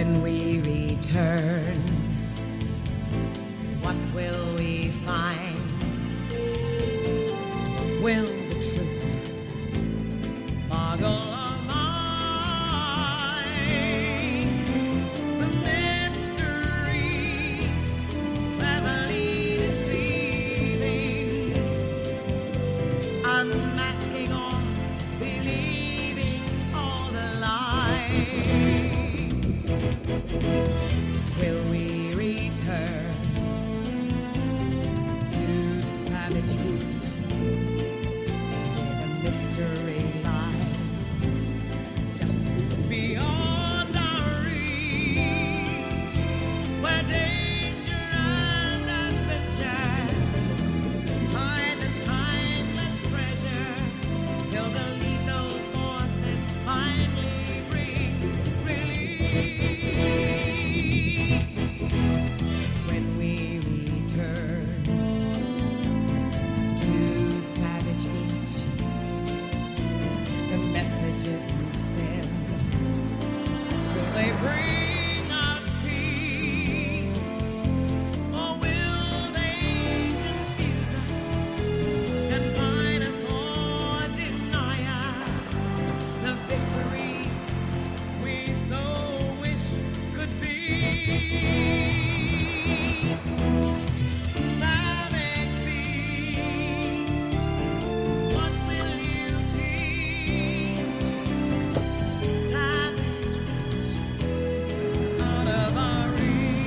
When we return, what will we find? Will the truth boggle our minds? The mystery, cleverly deceiving, unmasking or believing all the lies. Will we return to Savage Beach, where the mystery lies just beyond our reach, where danger and adventure hide the timeless treasure, till the lethal forces finally bring relief? When we return to Savage Beach, the messages you send, will they bring us peace, or will they confuse us, confine us, or deny us the victory we so wish could be? Savage Beach, what will you teach? Savage Beach, out of our reach.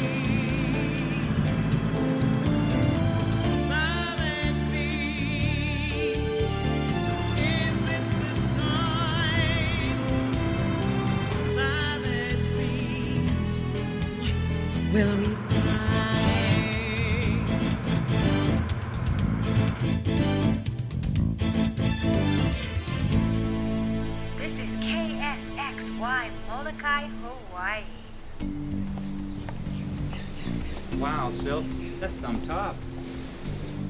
Savage Beach, is this the time? Savage Beach, what will we find? This is KSXY Molokai, Hawaii. Wow, Silk, that's some top.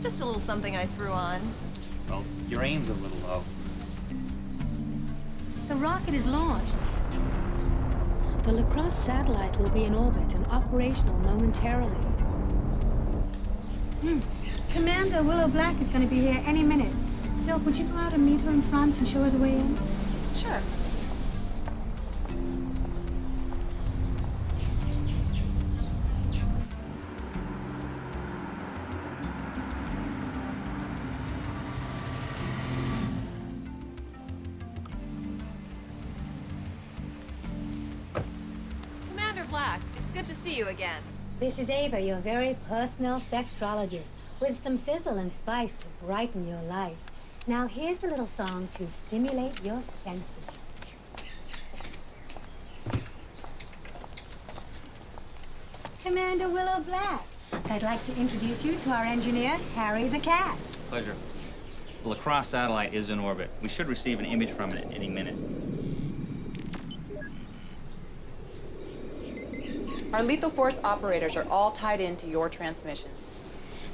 Just a little something I threw on. Well, your aim's a little low. The rocket is launched. The Lacrosse satellite will be in orbit and operational momentarily. Commander Willow Black is going to be here any minute. Silk, would you go out and meet her in front and show her the way in? Sure. Commander Black, it's good to see you again. This is Ava, your very personal sextrologist, with some sizzle and spice to brighten your life. Now here's a little song to stimulate your senses. Commander Willow Black, I'd like to introduce you to our engineer, Harry the Cat. Pleasure. The Lacrosse satellite is in orbit. We should receive an image from it any minute. Our lethal force operators are all tied into your transmissions.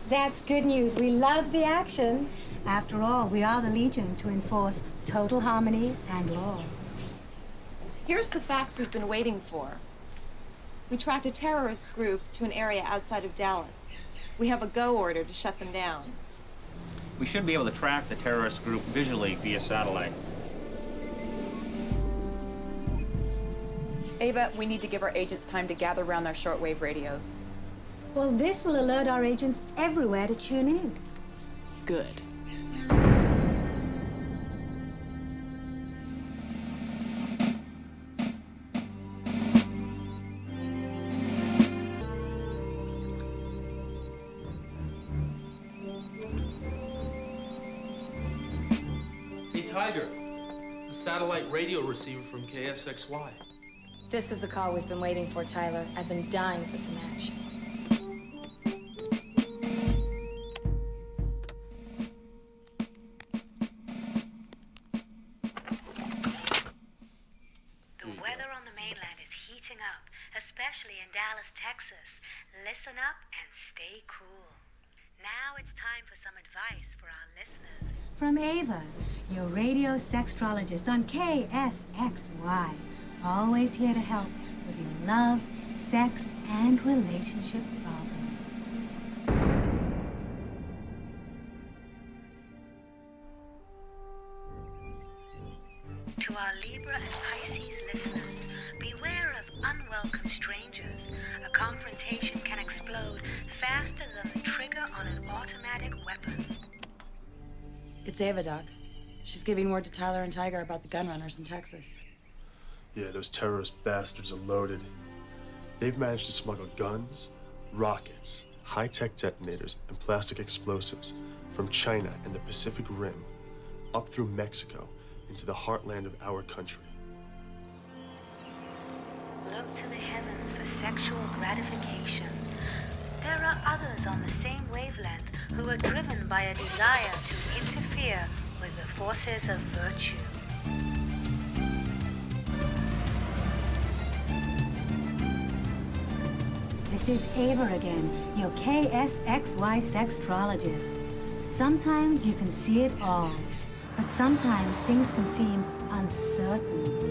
That's good news. We love the action. After all, we are the Legion to enforce total harmony and law. Here's the facts we've been waiting for. We tracked a terrorist group to an area outside of Dallas. We have a go order to shut them down. We should be able to track the terrorist group visually via satellite. Ava, we need to give our agents time to gather around their shortwave radios. Well, this will alert our agents everywhere to tune in. Good. Hey, Tiger. It's the satellite radio receiver from KSXY. This is the call we've been waiting for, Tyler. I've been dying for some action. The weather on the mainland is heating up, especially in Dallas, Texas. Listen up and stay cool. Now it's time for some advice for our listeners. From Ava, your radio sextrologist on KSXY. Always here to help with your love, sex, and relationship problems. To our Libra and Pisces listeners, beware of unwelcome strangers. A confrontation can explode faster than the trigger on an automatic weapon. It's Ava, Doc. She's giving word to Tyler and Tiger about the gun runners in Texas. Yeah, those terrorist bastards are loaded. They've managed to smuggle guns, rockets, high-tech detonators, and plastic explosives from China and the Pacific Rim up through Mexico into the heartland of our country. Look to the heavens for sexual gratification. There are others on the same wavelength who are driven by a desire to interfere with the forces of virtue. This is Ava again, your KSXY sextrologist. Sometimes you can see it all, but sometimes things can seem uncertain.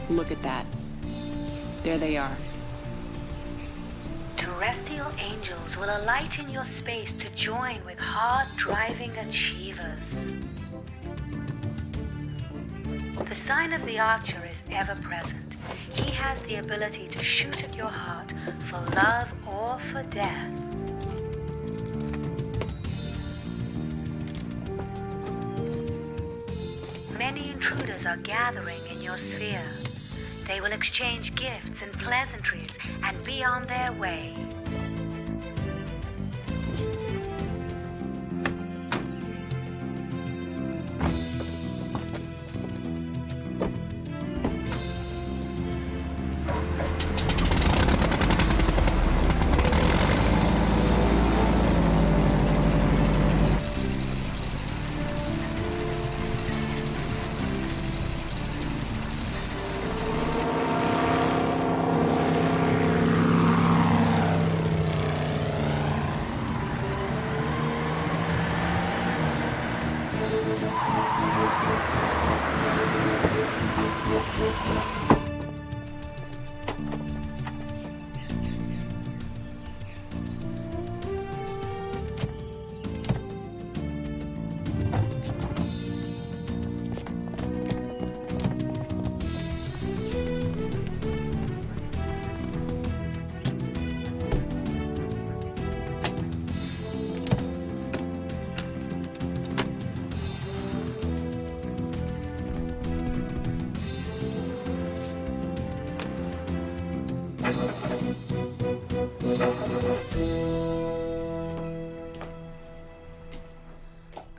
Look at that. There they are. Terrestrial angels will alight in your space to join with hard-driving achievers. The sign of the archer is ever present. He has the ability to shoot at your heart for love or for death. Many intruders are gathering in your sphere. They will exchange gifts and pleasantries and be on their way.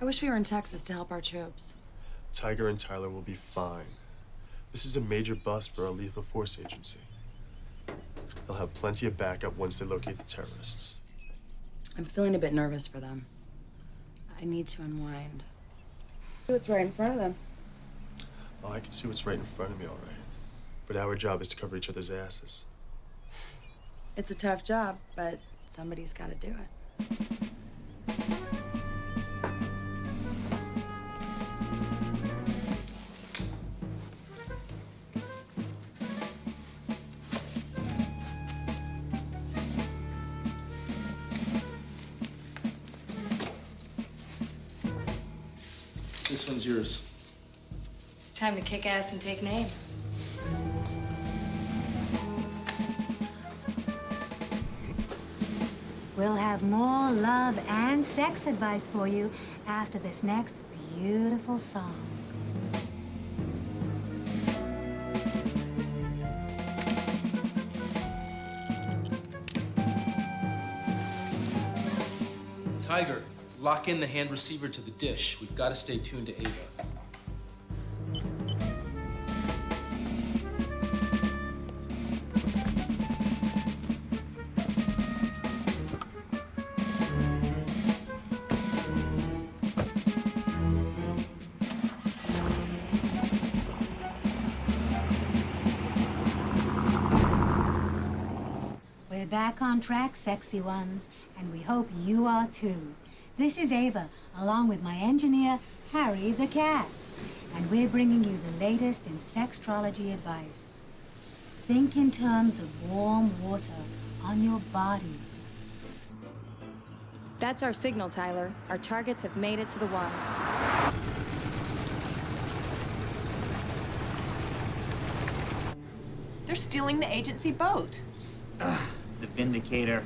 I wish we were in Texas to help our troops. Tiger and Tyler will be fine. This is a major bust for our lethal force agency. They'll have plenty of backup once they locate the terrorists. I'm feeling a bit nervous for them. I need to unwind. See what's right in front of them. Oh, I can see what's right in front of me, all right. But our job is to cover each other's asses. It's a tough job, but somebody's got to do it. This one's yours. It's time to kick ass and take names. We'll have more love and sex advice for you after this next beautiful song. Tiger, lock in the hand receiver to the dish. We've got to stay tuned to Ava. We're back on track, sexy ones, and we hope you are too. This is Ava, along with my engineer, Harry the Cat, and we're bringing you the latest in sextrology advice. Think in terms of warm water on your bodies. That's our signal, Tyler. Our targets have made it to the water. They're stealing the agency boat. The Vindicator.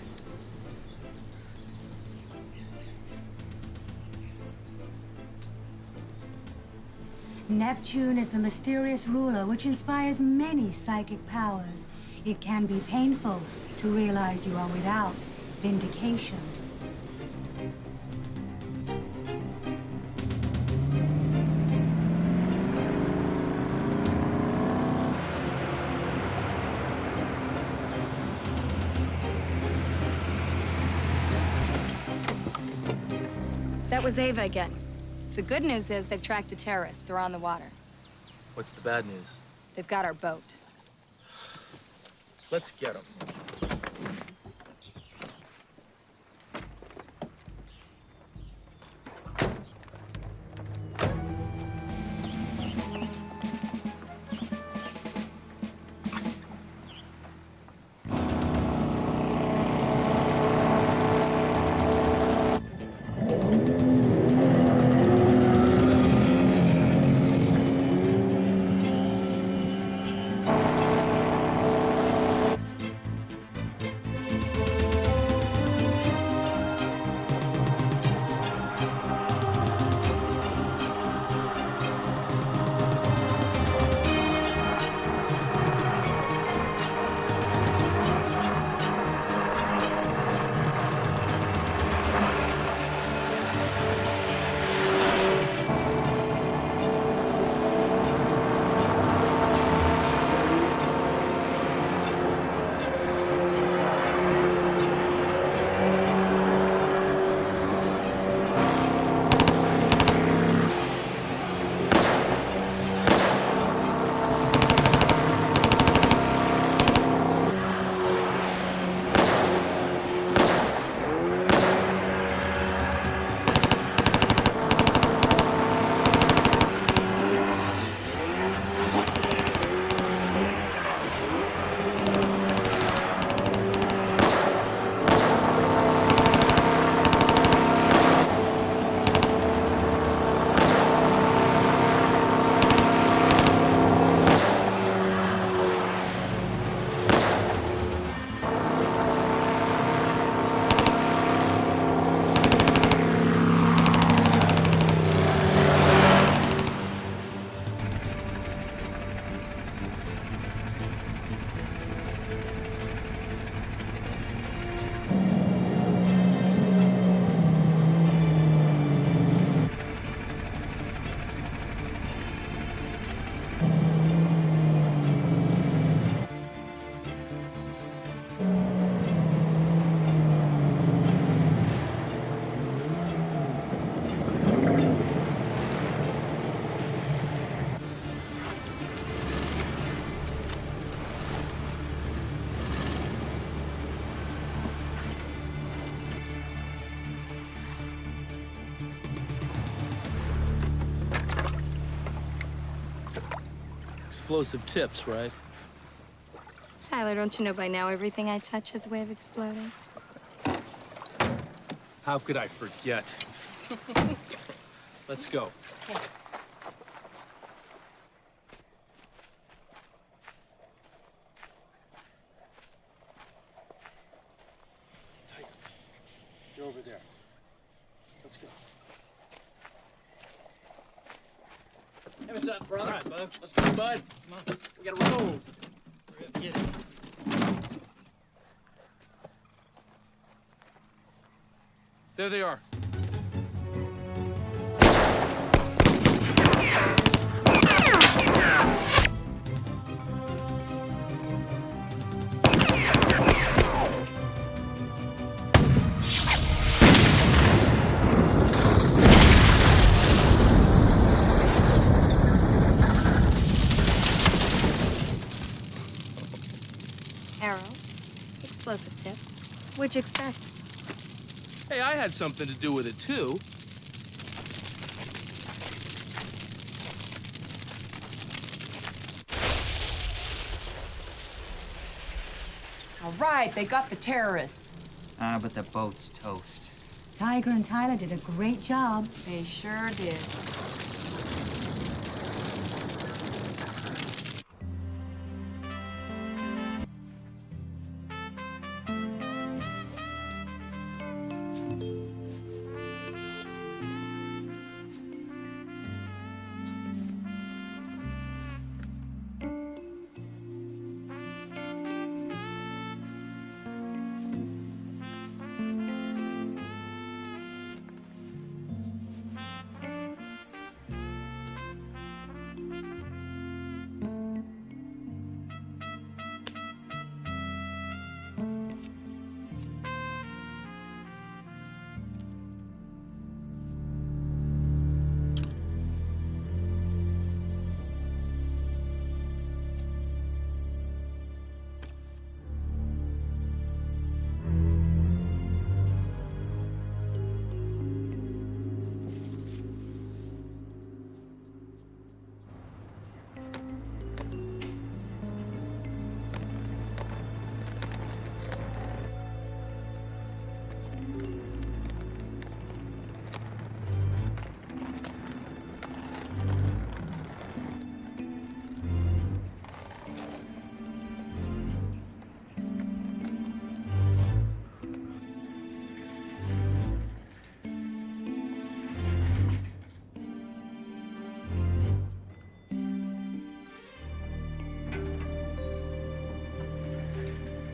Neptune is the mysterious ruler which inspires many psychic powers. It can be painful to realize you are without vindication. That was Ava again. The good news is they've tracked the terrorists. They're on the water. What's the bad news? They've got our boat. Let's get them. Explosive tips, right? Tyler, don't you know by now everything I touch has a way of exploding? How could I forget? Let's go. Okay. You're over there. Let's go. Hey, what's up, brother? All right, bud. Let's go, bud. Come on. We gotta roll. Get it. There they are. Arrow. Explosive tip. What'd you expect? Hey, I had something to do with it, too. All right, they got the terrorists. Ah, but the boat's toast. Tiger and Tyler did a great job. They sure did.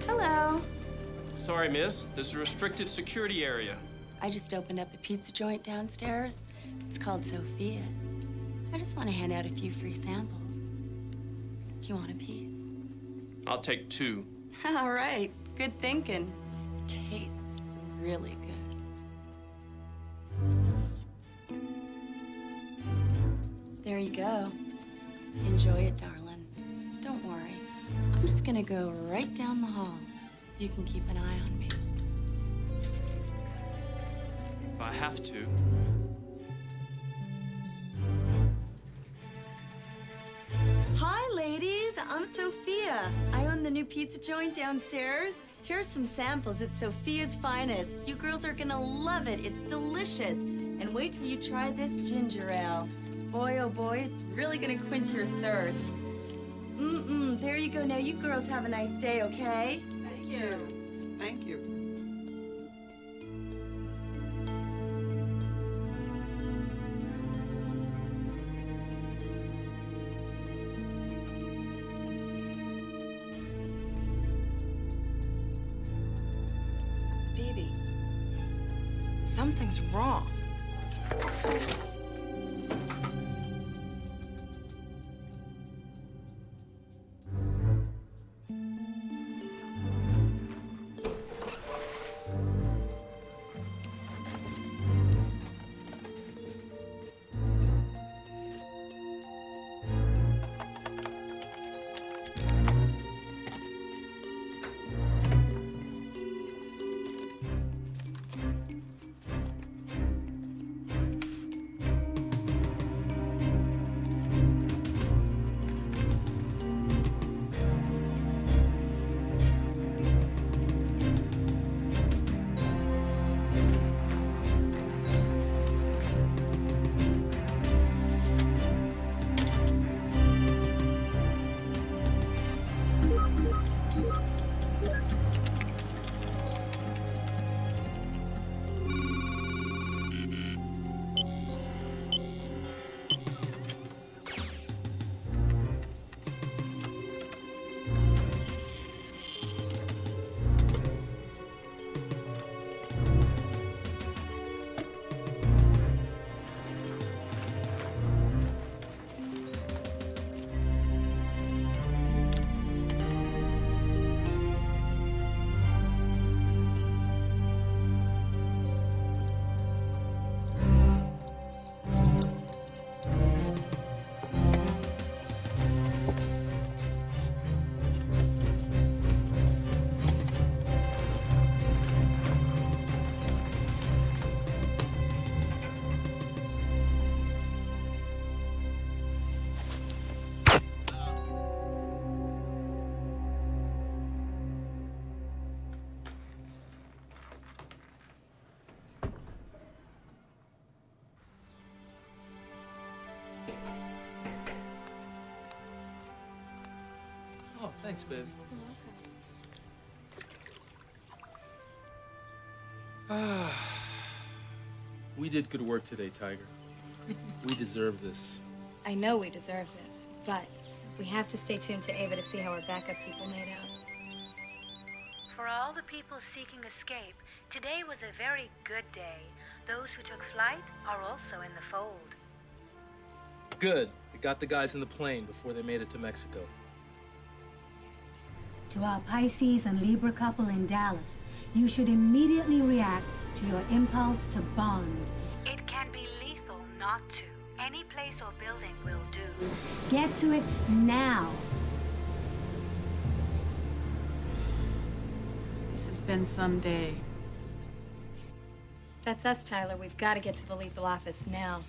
Hello. Sorry, miss. This is a restricted security area. I just opened up a pizza joint downstairs. It's called Sophia's. I just want to hand out a few free samples. Do you want a piece? I'll take 2. All right. Good thinking. Tastes really good. There you go. Enjoy it, darling. Don't worry. I'm just gonna go right down the hall. You can keep an eye on me. If I have to. Hi, ladies. I'm Sophia. I own the new pizza joint downstairs. Here's some samples. It's Sophia's finest. You girls are gonna love it. It's delicious. And wait till you try this ginger ale. Boy, oh boy, it's really gonna quench your thirst. There you go. Now you girls have a nice day, okay? Thank you. Thank you. Baby, something's wrong. Thanks, babe. We did good work today, Tiger. We deserve this. I know we deserve this, but we have to stay tuned to Ava to see how our backup people made out. For all the people seeking escape, today was a very good day. Those who took flight are also in the fold. Good. They got the guys in the plane before they made it to Mexico. To our Pisces and Libra couple in Dallas, you should immediately react to your impulse to bond. It can be lethal not to. Any place or building will do. Get to it now. This has been some day. That's us, Tyler. We've got to get to the lethal office now.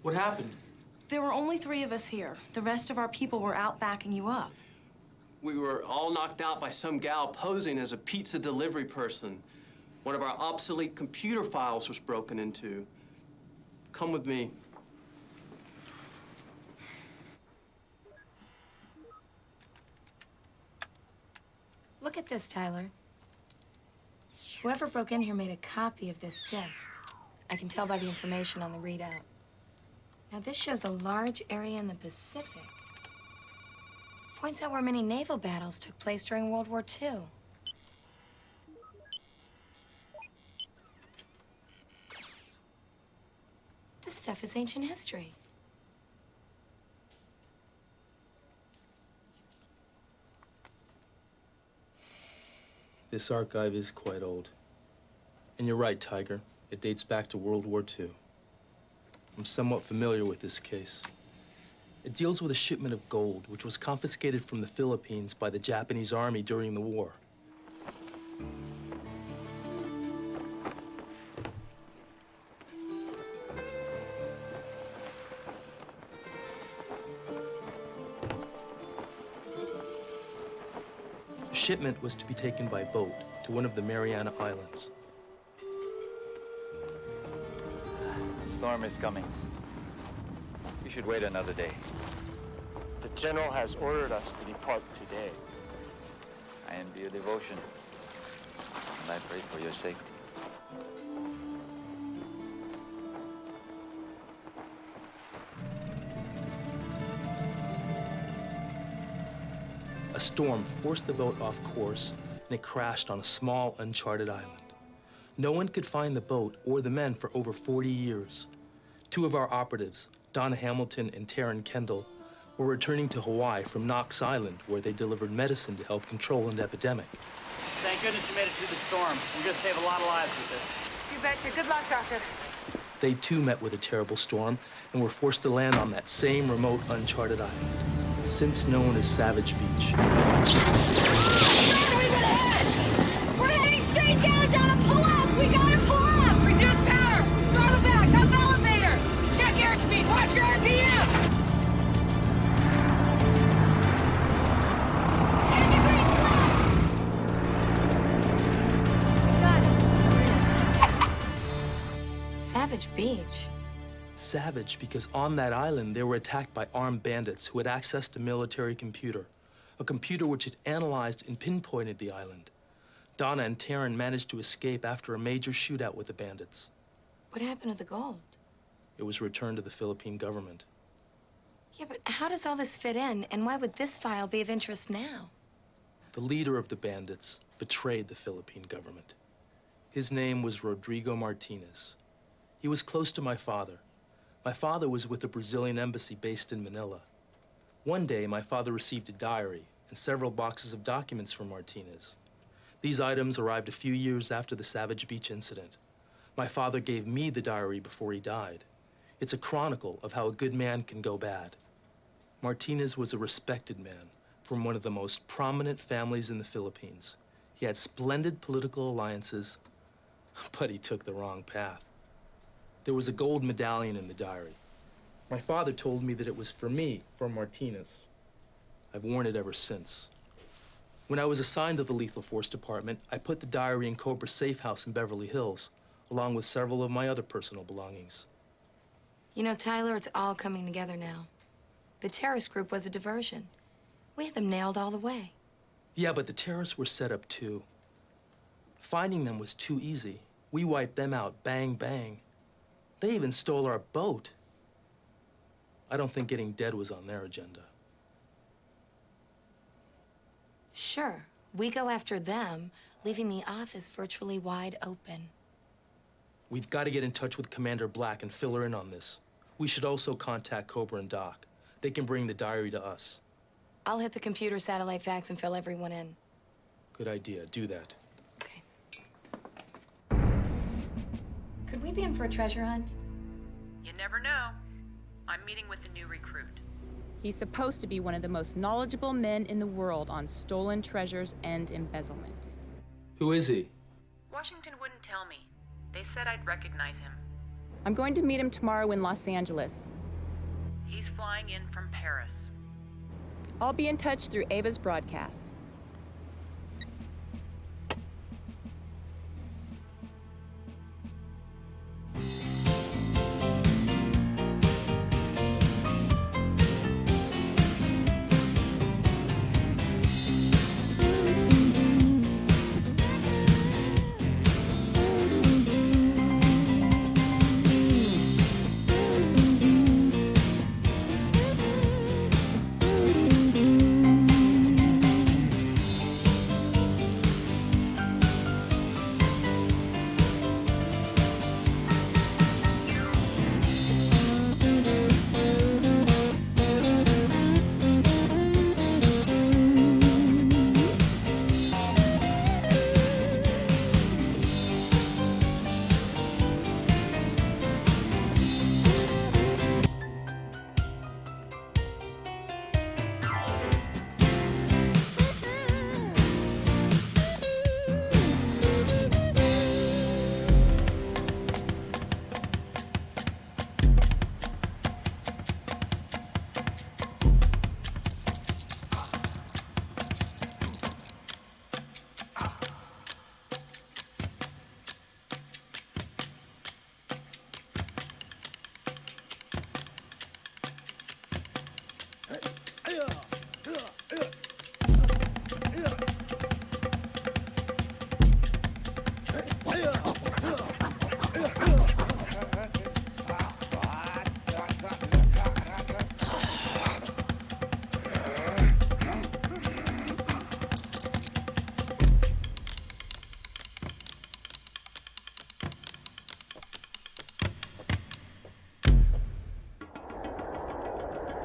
What happened? There were only 3 of us here. The rest of our people were out backing you up. We were all knocked out by some gal posing as a pizza delivery person. One of our obsolete computer files was broken into. Come with me. Look at this, Tyler. Whoever broke in here made a copy of this disk. I can tell by the information on the readout. Now, this shows a large area in the Pacific. Points out where many naval battles took place during World War II. This stuff is ancient history. This archive is quite old. And you're right, Tiger. It dates back to World War II. I'm somewhat familiar with this case. It deals with a shipment of gold, which was confiscated from the Philippines by the Japanese army during the war. The shipment was to be taken by boat to one of the Mariana Islands. Storm is coming. We should wait another day. The general has ordered us to depart today. I envy your devotion, and I pray for your safety. A storm forced the boat off course, and it crashed on a small, uncharted island. No one could find the boat or the men for over 40 years. 2 of our operatives, Donna Hamilton and Taryn Kendall, were returning to Hawaii from Knox Island, where they delivered medicine to help control an epidemic. Thank goodness you made it through the storm. We're gonna save a lot of lives with this. You betcha. Good luck, Doctor. They too met with a terrible storm and were forced to land on that same remote, uncharted island, since known as Savage Beach. We're heading straight down, pull up! We gotta pull up! Reduce power! Throttle back, up elevator! Check airspeed, watch your RPM! Savage Beach. Savage because on that island they were attacked by armed bandits who had accessed a military computer, a computer which had analyzed and pinpointed the island. Donna and Taryn managed to escape after a major shootout with the bandits. What happened to the gold? It was returned to the Philippine government. Yeah, but how does all this fit in, and why would this file be of interest now? The leader of the bandits betrayed the Philippine government. His name was Rodrigo Martinez. He was close to my father. My father was with the Brazilian embassy based in Manila. One day, my father received a diary and several boxes of documents from Martinez. These items arrived a few years after the Savage Beach incident. My father gave me the diary before he died. It's a chronicle of how a good man can go bad. Martinez was a respected man from one of the most prominent families in the Philippines. He had splendid political alliances, but he took the wrong path. There was a gold medallion in the diary. My father told me that it was for me, from Martinez. I've worn it ever since. When I was assigned to the Lethal Force Department, I put the diary in Cobra's safe house in Beverly Hills, along with several of my other personal belongings. You know, Tyler, it's all coming together now. The terrorist group was a diversion. We had them nailed all the way. Yeah, but the terrorists were set up too. Finding them was too easy. We wiped them out, bang, bang. They even stole our boat. I don't think getting dead was on their agenda. Sure, we go after them, leaving the office virtually wide open. We've got to get in touch with Commander Black and fill her in on this. We should also contact Cobra and Doc. They can bring the diary to us. I'll hit the computer satellite fax and fill everyone in. Good idea. Do that. Could we be in for a treasure hunt? You never know. I'm meeting with the new recruit. He's supposed to be one of the most knowledgeable men in the world on stolen treasures and embezzlement. Who is he? Washington wouldn't tell me. They said I'd recognize him. I'm going to meet him tomorrow in Los Angeles. He's flying in from Paris. I'll be in touch through Ava's broadcasts.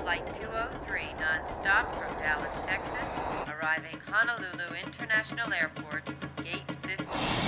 Flight 203, non-stop from Dallas, Texas, arriving Honolulu International Airport, Gate 15.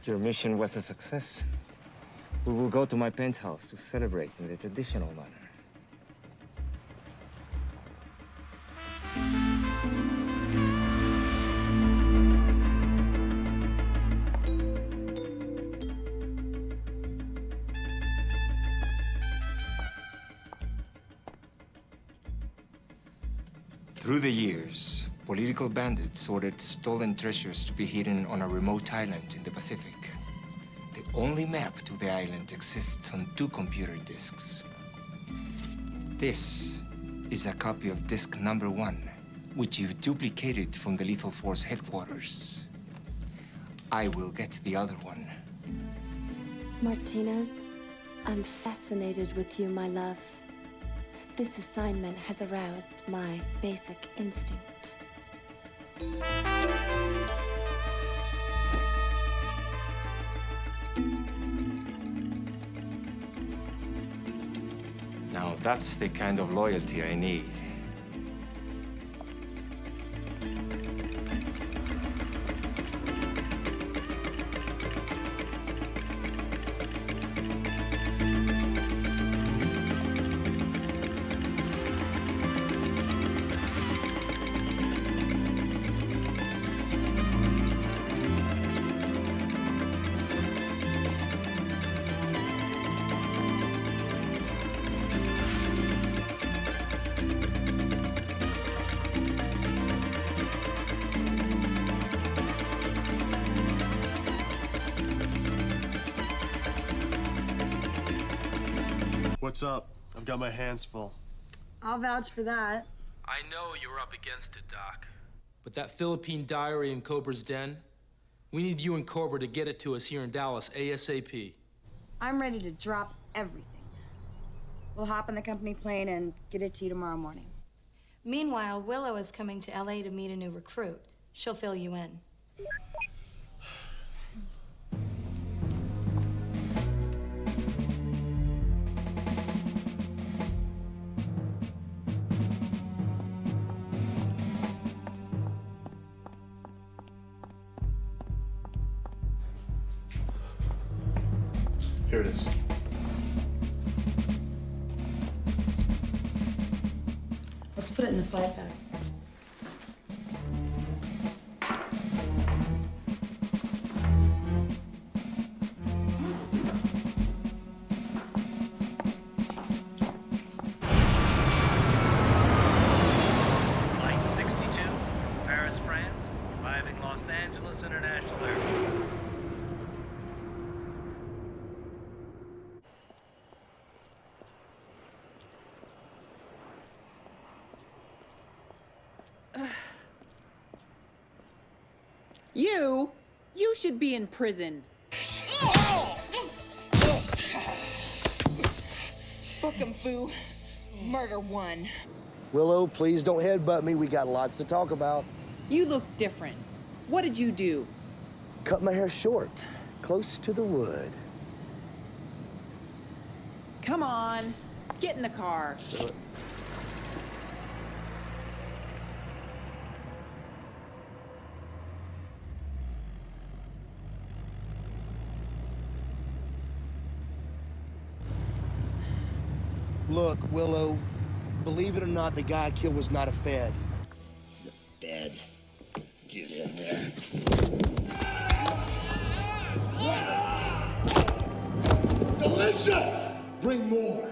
Your mission was a success. We will go to my penthouse to celebrate in the traditional manner. Through the years, political bandits ordered stolen treasures to be hidden on a remote island in the Pacific. The only map to the island exists on 2 computer disks. This is a copy of disk number 1, which you've duplicated from the Lethal Force headquarters. I will get the other one. Martinez, I'm fascinated with you, my love. This assignment has aroused my basic instinct. Now that's the kind of loyalty I need. What's up? I've got my hands full. I'll vouch for that. I know you're up against it, Doc. But that Philippine diary in Cobra's den, we need you and Cobra to get it to us here in Dallas ASAP. I'm ready to drop everything. We'll hop on the company plane and get it to you tomorrow morning. Meanwhile, Willow is coming to LA to meet a new recruit. She'll fill you in. Here it is. Let's put it in the flight bag. Flight 62, Paris, France, arriving Los Angeles International Airport. You should be in prison. Book 'em, Fu. Murder 1. Willow, please don't headbutt me. We got lots to talk about. You look different. What did you do? Cut my hair short, close to the wood. Come on, get in the car. Look, Willow, believe it or not, the guy I killed was not a Fed. He's a Fed. Get in there. Delicious! Bring more.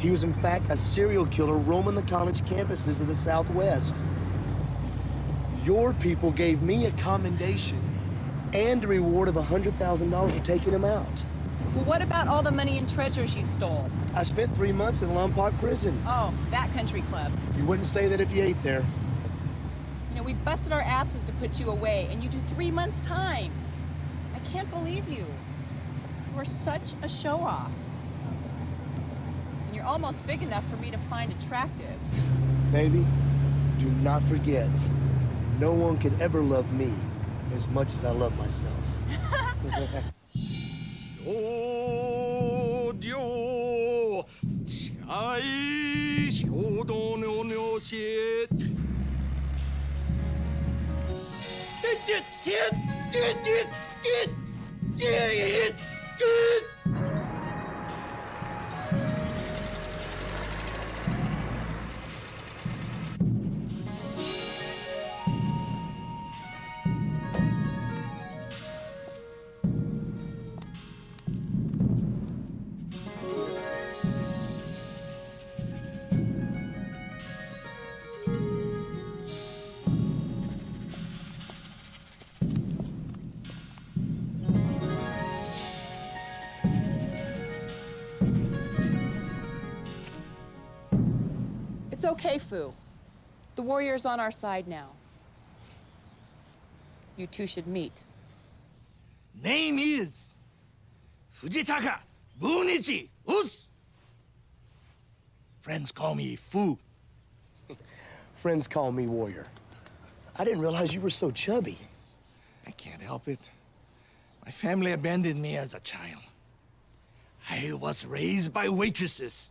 He was, in fact, a serial killer roaming the college campuses of the Southwest. Your people gave me a commendation and a reward of $100,000 for taking him out. Well, what about all the money and treasures you stole? I spent 3 months in Lompoc Prison. Oh, that country club. You wouldn't say that if you ate there. You know, we busted our asses to put you away, and you do 3 months' time. I can't believe you. You are such a show-off. And you're almost big enough for me to find attractive. Baby, do not forget, no one could ever love me as much as I love myself. It's okay, Fu. The warrior's on our side now. You two should meet. Name is Fujitaka Bunichi Us. Friends call me Fu. Friends call me Warrior. I didn't realize you were so chubby. I can't help it. My family abandoned me as a child. I was raised by waitresses.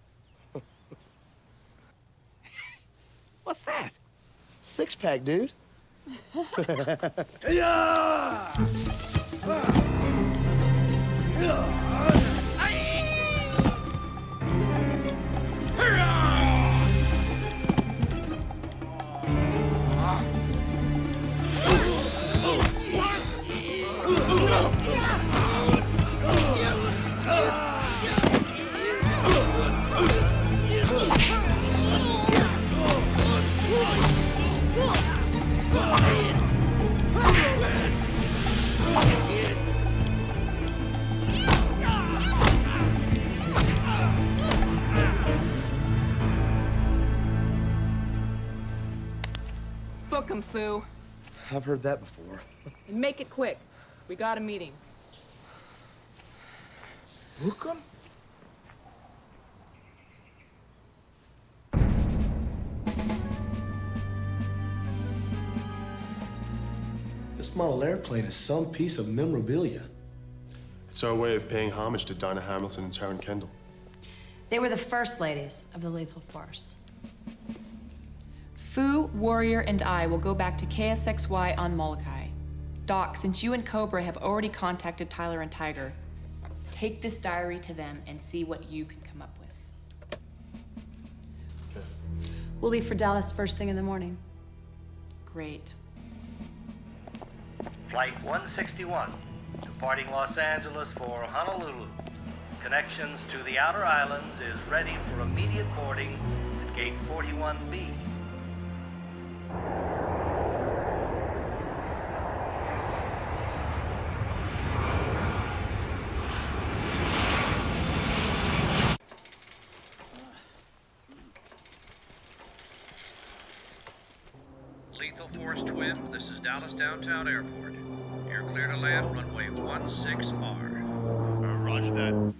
What's that? Six-pack, dude. Book him, Fu. I've heard that before. And make it quick. We got a meeting. Book him? This model airplane is some piece of memorabilia. It's our way of paying homage to Dinah Hamilton and Taryn Kendall. They were the first ladies of the Lethal Force. Fu, Warrior, and I will go back to KSXY on Molokai. Doc, since you and Cobra have already contacted Tyler and Tiger, take this diary to them and see what you can come up with. We'll leave for Dallas first thing in the morning. Great. Flight 161, departing Los Angeles for Honolulu. Connections to the outer islands is ready for immediate boarding at gate 41B. Lethal Force Twin, this is Dallas Downtown Airport. You're clear to land runway 16R. Roger that.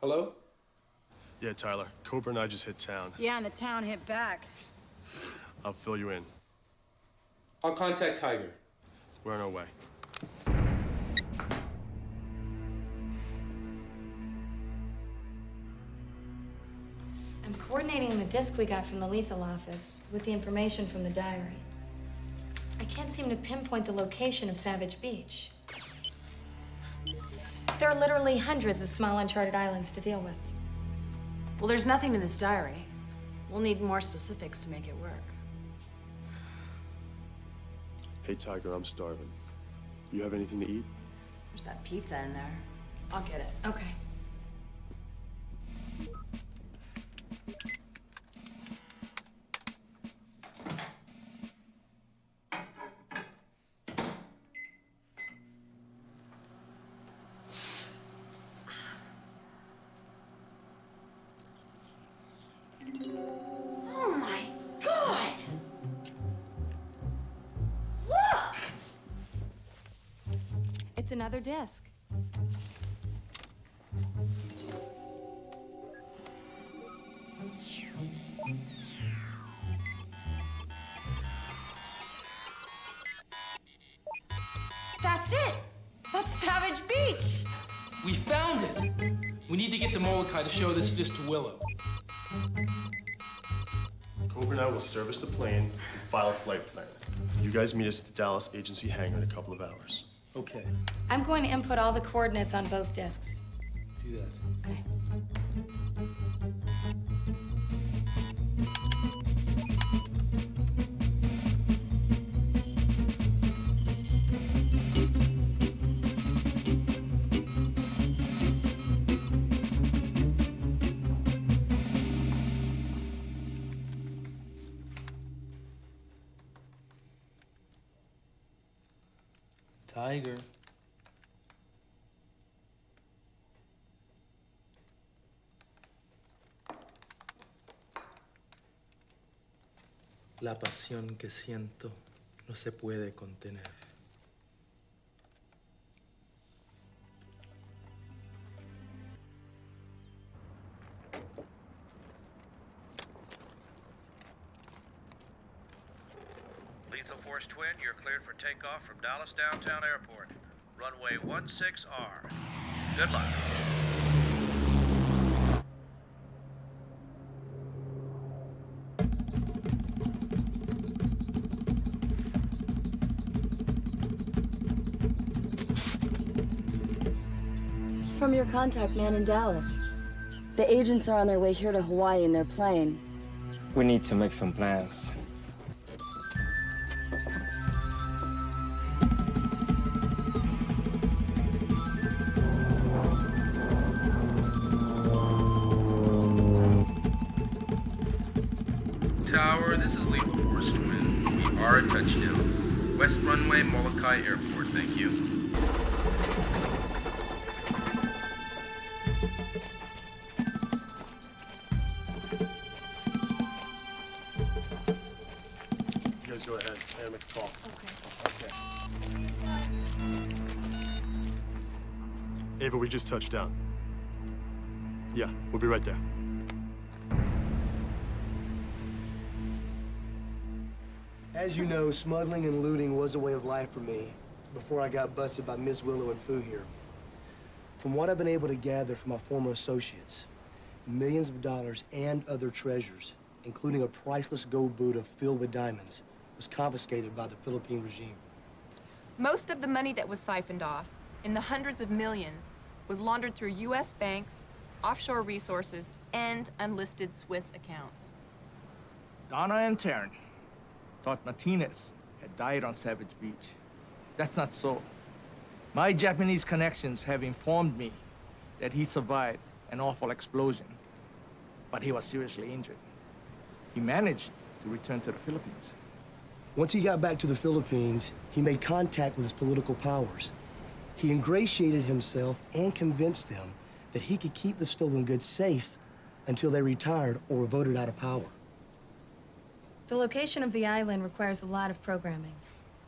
Hello? Yeah, Tyler. Cobra and I just hit town. Yeah, and the town hit back. I'll fill you in. I'll contact Tiger. We're on our way. I'm coordinating the disc we got from the lethal office with the information from the diary. I can't seem to pinpoint the location of Savage Beach. There are literally hundreds of small uncharted islands to deal with. Well, there's nothing in this diary. We'll need more specifics to make it work. Hey, Tiger, I'm starving. You have anything to eat? There's that pizza in there. I'll get it. Okay. Oh my God! Look! It's another disc. That's it! That's Savage Beach! We found it! We need to get to Molokai to show this disc to Willow. Cobra and I will service the plane and file a flight plan. You guys meet us at the Dallas Agency hangar in a couple of hours. Okay, I'm going to input all the coordinates on both discs. do that. Okay. Tiger. La pasión que siento no se puede contener. Lethal Force Twin, you're cleared for takeoff from Dallas Downtown Airport. Runway 16R. Good luck. It's from your contact man in Dallas. The agents are on their way here to Hawaii in their plane. We need to make some plans. Tower, this is Lethal Force Twin. We are at touchdown. West Runway, Molokai Airport. Thank you. You guys go ahead. I gotta make a call. Okay. Ava, we just touched down. Yeah, we'll be right there. As you know, smuggling and looting was a way of life for me before I got busted by Miss Willow and Fu here. From what I've been able to gather from my former associates, millions of dollars and other treasures, including a priceless gold Buddha filled with diamonds, was confiscated by the Philippine regime. Most of the money that was siphoned off, in the hundreds of millions, was laundered through U.S. banks, offshore resources, and unlisted Swiss accounts. Donna and Taryn thought Martinez had died on Savage Beach. That's not so. My Japanese connections have informed me that he survived an awful explosion, but he was seriously injured. He managed to return to the Philippines. Once he got back to the Philippines, he made contact with his political powers. He ingratiated himself and convinced them that he could keep the stolen goods safe until they retired or were voted out of power. The location of the island requires a lot of programming.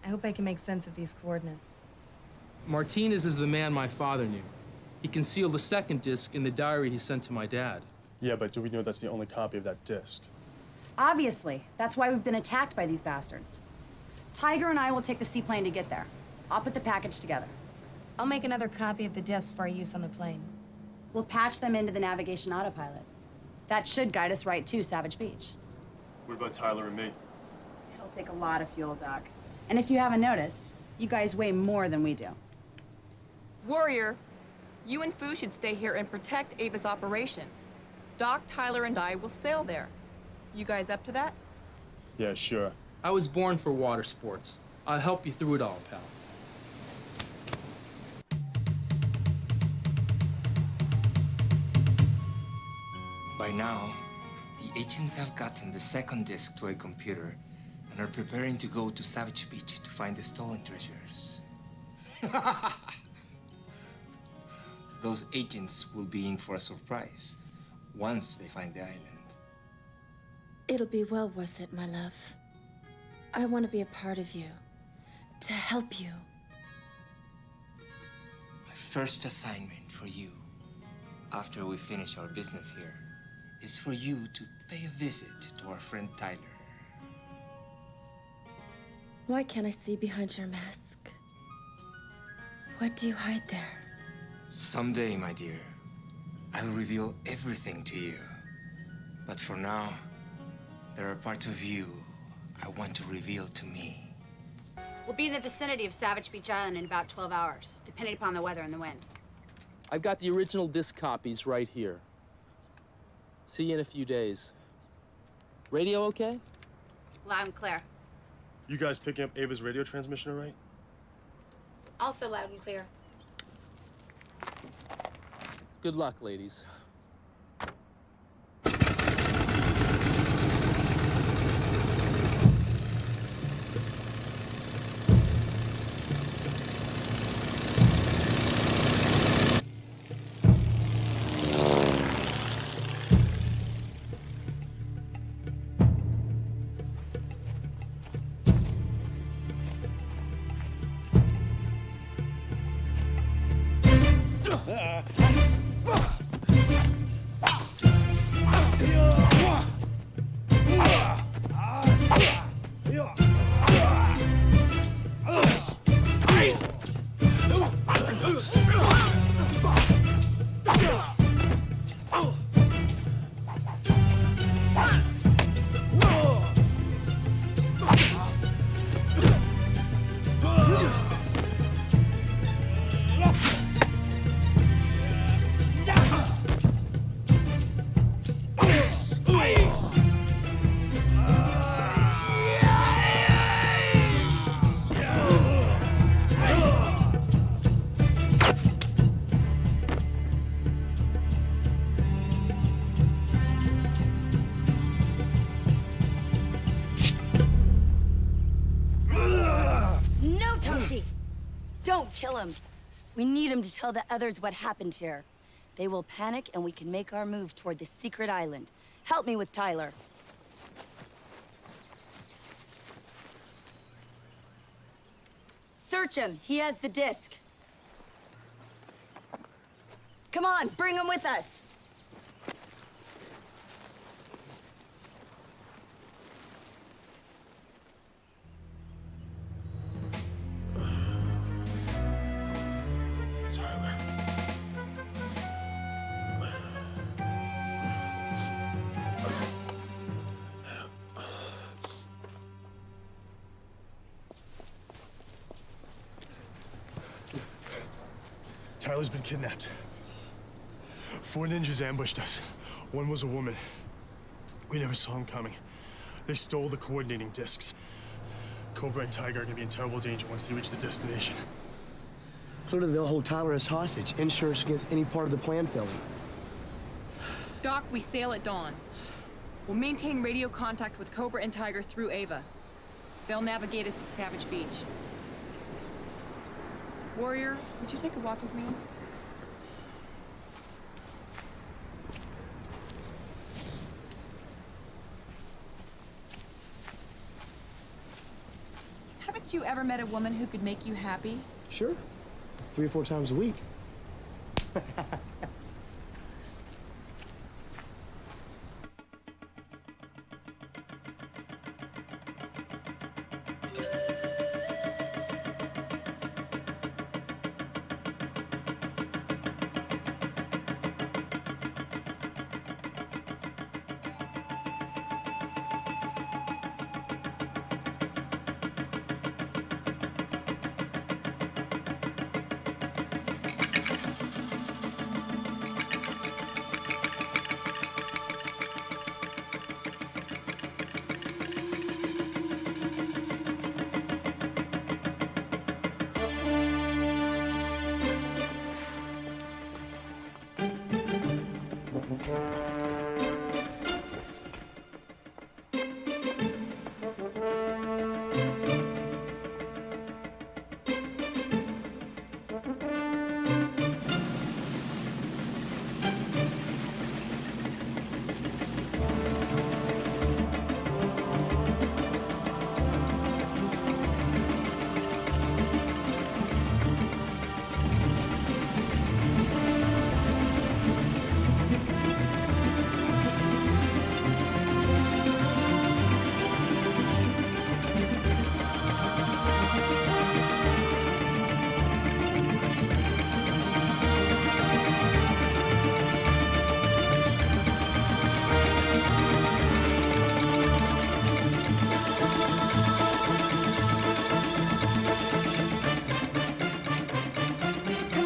I hope I can make sense of these coordinates. Martinez is the man my father knew. He concealed the second disc in the diary he sent to my dad. Yeah, but do we know that's the only copy of that disc? Obviously. That's why we've been attacked by these bastards. Tiger and I will take the seaplane to get there. I'll put the package together. I'll make another copy of the disc for our use on the plane. We'll patch them into the navigation autopilot. That should guide us right to Savage Beach. What about Tyler and me? It'll take a lot of fuel, Doc. And if you haven't noticed, you guys weigh more than we do. Warrior, you and Fu should stay here and protect Ava's operation. Doc, Tyler, and I will sail there. You guys up to that? Yeah, sure. I was born for water sports. I'll help you through it all, pal. By now, the agents have gotten the second disc to a computer and are preparing to go to Savage Beach to find the stolen treasures. Those agents will be in for a surprise once they find the island. It'll be well worth it, my love. I want to be a part of you, to help you. My first assignment for you, after we finish our business here, is for you to pay a visit to our friend Tyler. Why can't I see behind your mask? What do you hide there? Someday, my dear, I'll reveal everything to you. But for now, there are parts of you I want to reveal to me. We'll be in the vicinity of Savage Beach Island in about 12 hours, depending upon the weather and the wind. I've got the original disc copies right here. See you in a few days. Radio okay? Loud and clear. You guys picking up Ava's radio transmission all right? Also loud and clear. Good luck, ladies. Don't kill him. We need him to tell the others what happened here. They will panic and we can make our move toward the secret island. Help me with Tyler. Search him. He has the disc. Come on, bring him with us. Tyler. Tyler's been kidnapped. 4 ninjas ambushed us. One was a woman. We never saw him coming. They stole the coordinating discs. Cobra and Tiger are gonna be in terrible danger once they reach the destination. Clearly they'll hold Tyler as hostage. Insurance against any part of the plan failing. Doc, we sail at dawn. We'll maintain radio contact with Cobra and Tiger through Ava. They'll navigate us to Savage Beach. Warrior, would you take a walk with me? Haven't you ever met a woman who could make you happy? Sure. 3 or 4 times a week. Come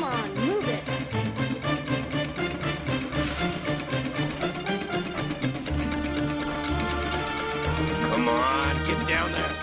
on, move it. Come on, get down there.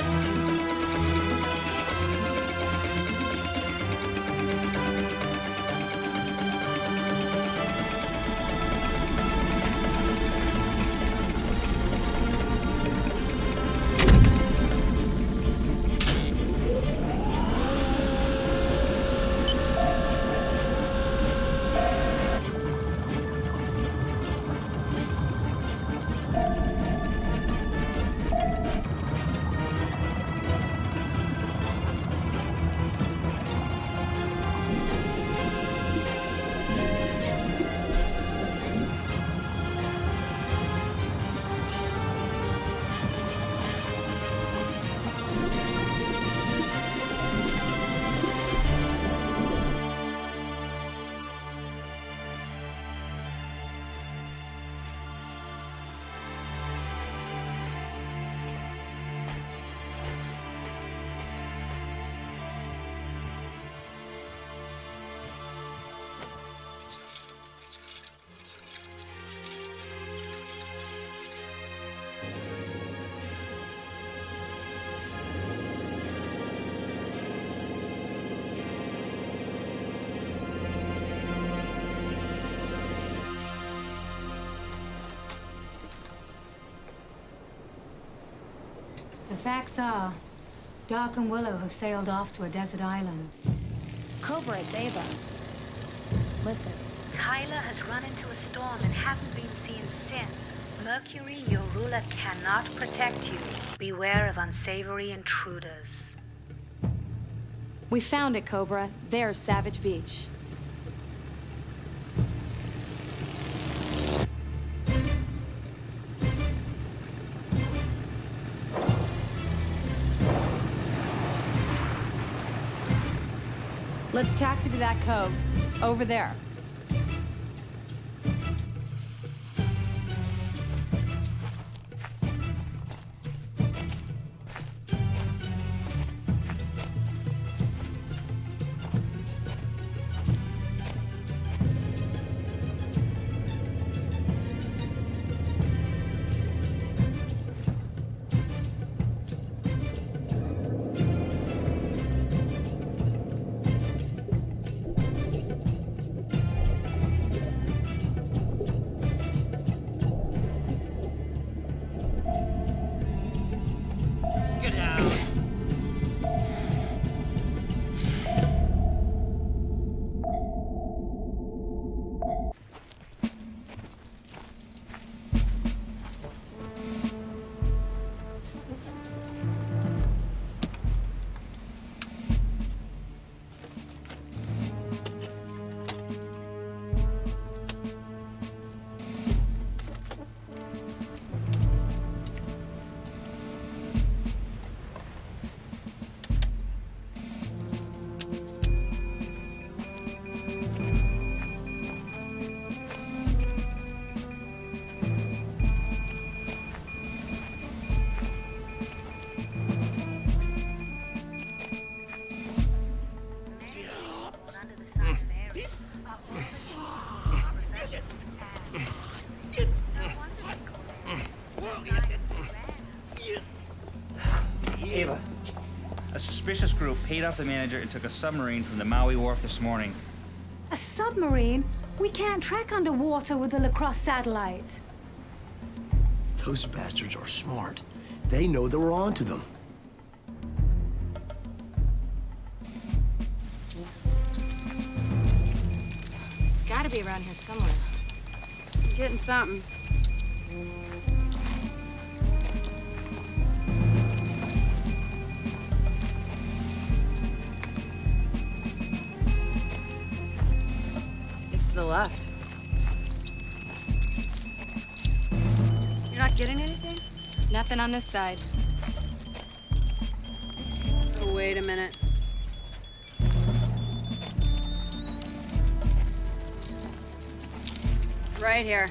The facts are, Doc and Willow have sailed off to a desert island. Cobra, it's Ava. Listen. Tyler has run into a storm and hasn't been seen since. Mercury, your ruler, cannot protect you. Beware of unsavory intruders. We found it, Cobra. There's Savage Beach. Let's taxi to that cove. Over there. suspicious group paid off the manager and took a submarine from the Maui wharf this morning. A submarine? We can't track underwater with the lacrosse satellite. Those bastards are smart. They know that we're onto them. It's gotta be around here somewhere. I'm getting something. It's to the left. You're not getting anything? Nothing on this side. Oh, wait a minute. Right here.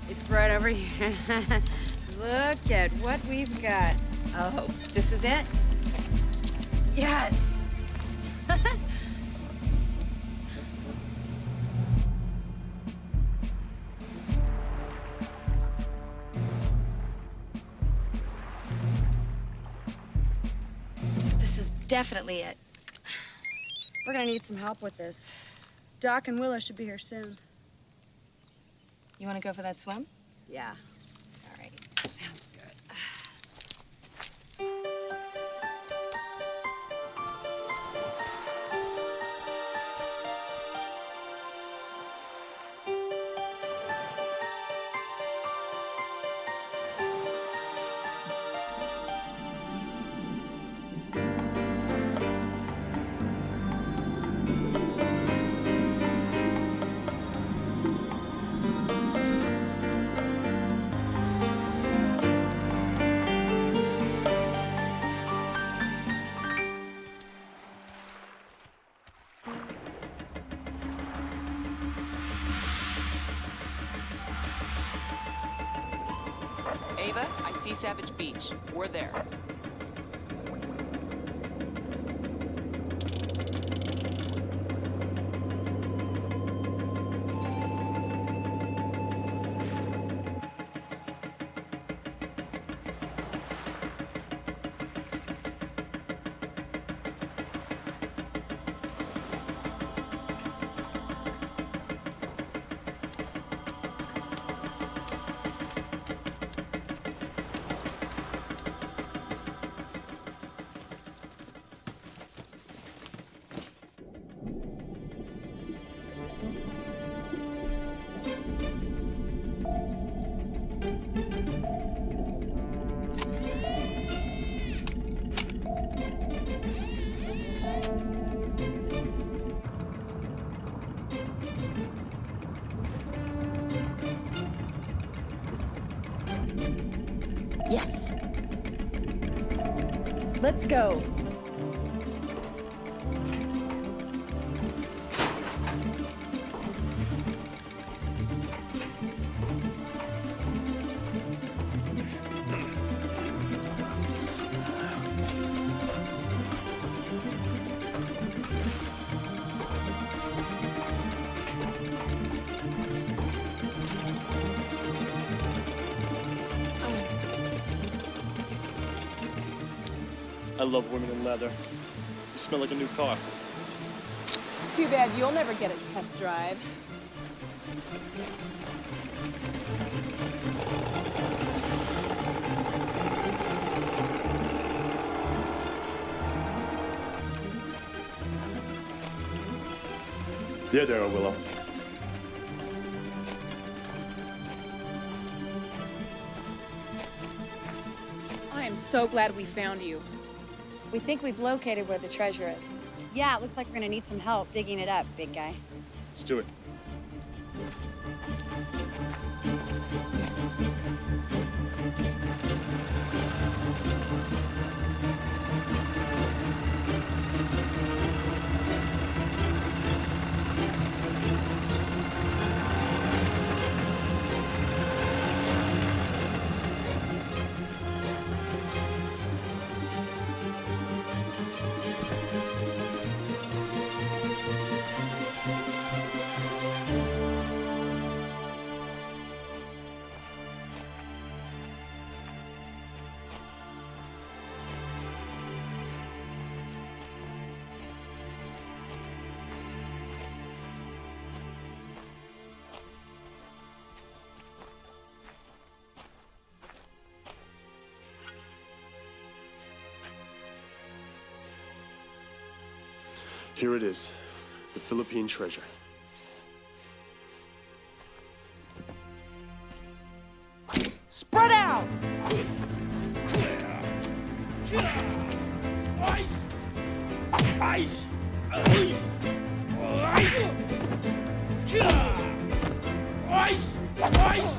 It's right over here. Look at what we've got. Oh, this is it? Yes! This is definitely it. We're gonna need some help with this. Doc and Willa should be here soon. You want to go for that swim? Yeah. All right. Sounds good. Ava, I see Savage Beach. We're there. Yes. Let's go. I love women in leather. You smell like a new car. Too bad you'll never get a test drive. There, Willow. I am so glad we found you. We think we've located where the treasure is. Yeah, it looks like we're gonna need some help digging it up, big guy. Let's do it. Here it is, the Philippine treasure. Spread out! Ice! Ice! Ice! Ice! Ice!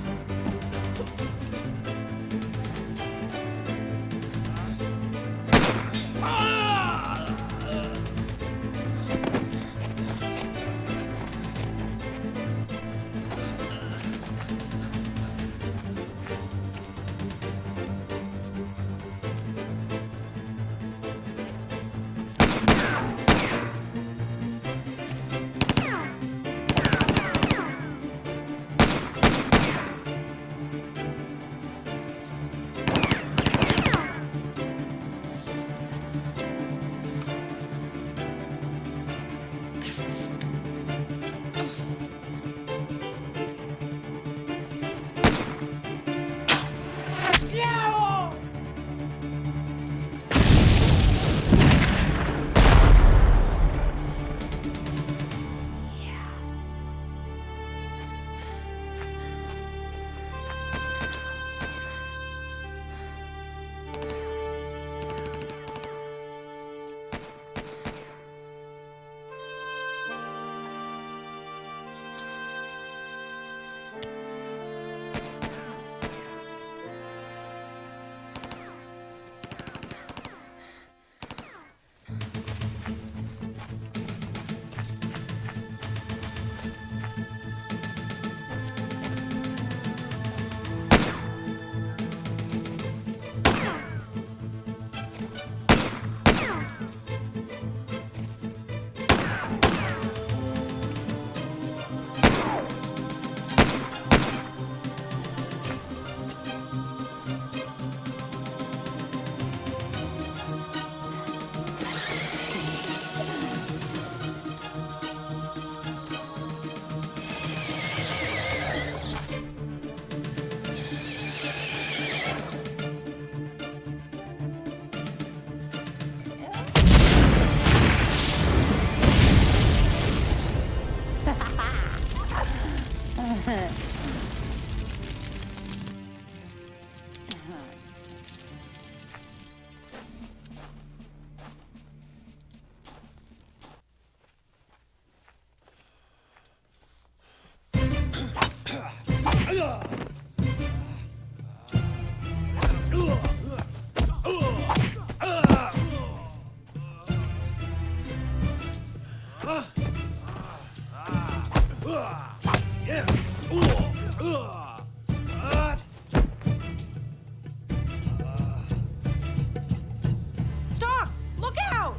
Doc, look out!